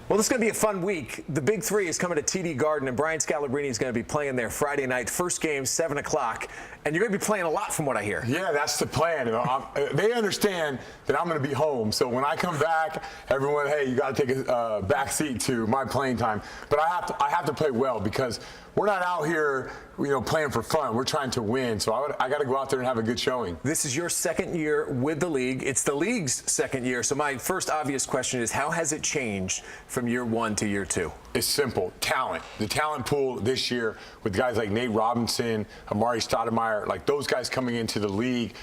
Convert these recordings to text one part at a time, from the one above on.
Well, this is going to be a fun week. The Big Three is coming to TD Garden, and Brian Scalabrine is going to be playing there Friday night. First game, 7 o'clock. And you're going to be playing a lot from what I hear. Yeah, that's the plan. They understand that I'm going to be home. So when I come back, everyone, hey, you got to take a back seat to my playing time. But I have to play well because we're not out here, playing for fun. We're trying to win. So I got to go out there and have a good showing. This is your second year with the league. It's the league's second year. So my first obvious question is, how has it changed from year one to year two? It's simple. Talent. The talent pool this year with guys like Nate Robinson, Amari Stoudemire, like those guys coming into the league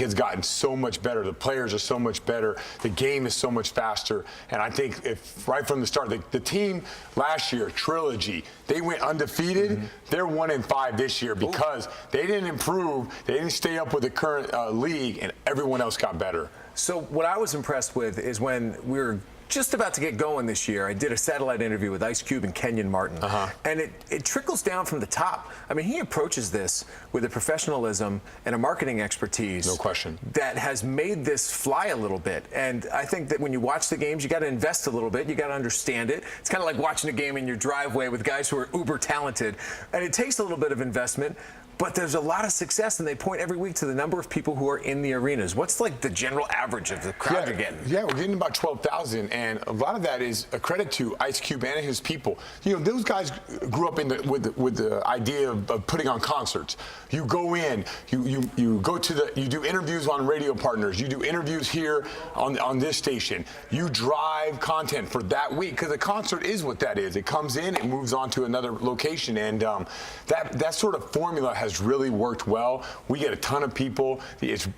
has gotten so much better. The players are so much better. The game is so much faster. And I think if right from the start, the team last year, Trilogy, they went undefeated. Mm-hmm. They're 1-5 this year because they didn't improve. They didn't stay up with the current league, and everyone else got better. So what I was impressed with is when we were just about to get going this year, I did a satellite interview with Ice Cube and Kenyon Martin. And it trickles down from the top. I mean, he approaches this with a professionalism and a marketing expertise. No question. That has made this fly a little bit. And I think that when you watch the games, you got to invest a little bit. You got to understand it. It's kind of like watching a game in your driveway with guys who are uber talented. And it takes a little bit of investment. But there's a lot of success, and they point every week to the number of people who are in the arenas. What's like the general average of the crowd you're getting? Yeah, we're getting about 12,000, and a lot of that is a credit to Ice Cube and his people. Those guys grew up with the idea of putting on concerts. You go in, you go to you do interviews on radio partners, you do interviews here on this station. You drive content for that week because a concert is what that is. It comes in, it moves on to another location, and that sort of formula has really worked well. We get a ton of people.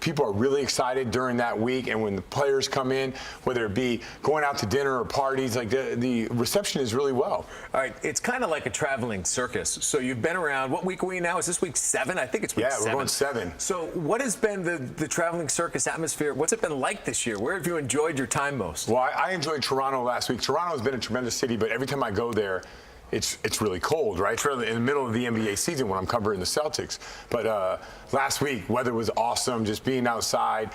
People are really excited during that week, and when the players come in, whether it be going out to dinner or parties, like the reception is really well. All right, it's kind of like a traveling circus. So you've been around. What week are we now? Is this week 7? I think it's week 7. Yeah, we're going 7. So what has been the traveling circus atmosphere? What's it been like this year? Where have you enjoyed your time most? Well, I enjoyed Toronto last week. Toronto has been a tremendous city, but every time I go there, it's really cold, right? It's really in the middle of the NBA season when I'm covering the Celtics. But last week, weather was awesome, just being outside,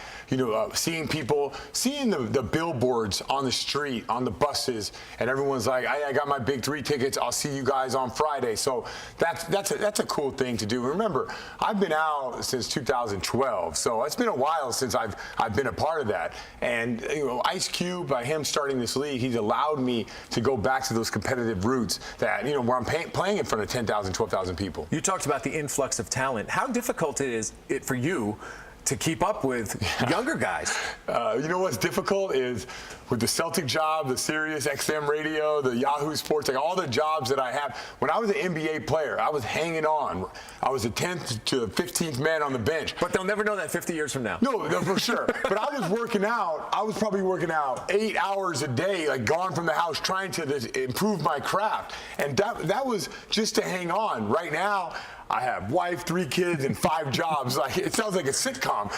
seeing people, seeing the billboards on the street, on the buses, and everyone's like, I got my Big 3 tickets, I'll see you guys on Friday. So that's a cool thing to do. Remember, I've been out since 2012, so it's been a while since I've been a part of that. And Ice Cube, by him starting this league, he's allowed me to go back to those competitive roots that, where I'm playing in front of 10,000, 12,000 people. You talked about the influx of talent. How difficult is it for you to keep up with younger guys? What's difficult is with the Celtic job, the Sirius XM radio, the Yahoo Sports, like all the jobs that I have. When I was an NBA player, I was hanging on. I was the 10th to the 15th man on the bench. But they'll never know that 50 years from now. No, for sure. But I was working out. I was probably working out 8 hours a day, like gone from the house, trying to improve my craft. And that was just to hang on. Right now, I have wife, 3 kids, and 5 jobs. Like it sounds like a sitcom.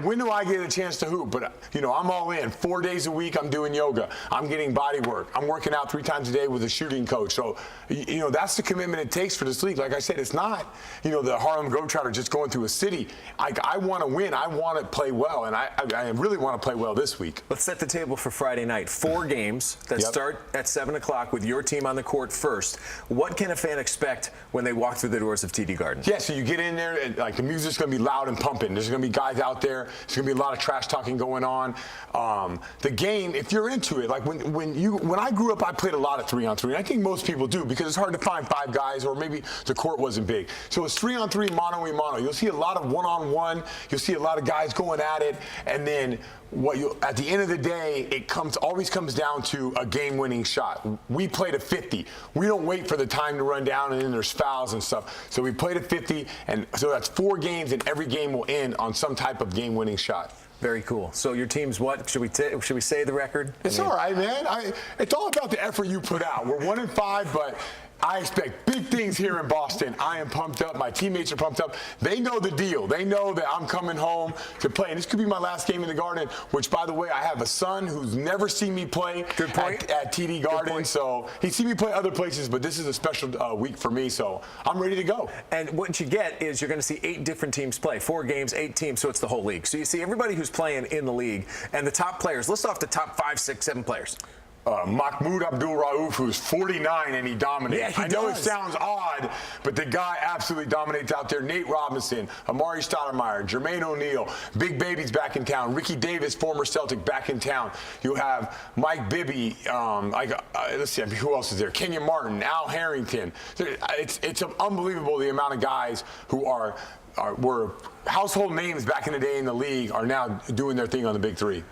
When do I get a chance to hoop? But I'm all in. 4 days a week, I'm doing yoga. I'm getting body work. I'm working out 3 times a day with a shooting coach. So that's the commitment it takes for this league. Like I said, it's not the Harlem Globetrotter just going through a city. I want to win. I want to play well, and I really want to play well this week. Let's set the table for Friday night. 4 games that start at 7 o'clock with your team on the court first. What can a fan expect when they walk through the doors of TD Garden? Yeah, so you get in there, and like the music's gonna be loud and pumping. There's gonna be guys out there. There's gonna be a lot of trash talking going on. The game, if you're into it, like when I grew up, I played a lot of 3-on-3, and I think most people do because it's hard to find 5 guys, or maybe the court wasn't big. So it's 3-on-3, mano-a-mano. You'll see a lot of one-on-one. You'll see a lot of guys going at it, and then at the end of the day, it always comes down to a game-winning shot. We play to 50. We don't wait for the time to run down, and then there's fouls and stuff. So we play to 50, and so that's 4 games, and every game will end on some type of game-winning shot. Very cool. So your team's what? Should we say the record? It's all right, man. It's all about the effort you put out. We're 1-5, but I expect big things here in Boston. I am pumped up. My teammates are pumped up. They know the deal. They know that I'm coming home to play. And this could be my last game in the Garden, which, by the way, I have a son who's never seen me play at TD Garden. So he's seen me play other places, but this is a special week for me. So I'm ready to go. And what you get is you're going to see 8 different teams play. 4 games, 8 teams, so it's the whole league. So you see everybody who's playing in the league and the top players. List off the top 5, 6, 7 players. Mahmoud Abdul-Rauf, who's 49 and he dominates. Yeah, he I know does. it sounds odd, but the guy absolutely dominates out there. Nate Robinson, Amari Stoudemire, Jermaine O'Neal, Big Baby's back in town. Ricky Davis, former Celtic, back in town. You have Mike Bibby. Let's see, who else is there? Kenyon Martin, Al Harrington. It's unbelievable the amount of guys who were household names back in the day in the league are now doing their thing on the Big Three.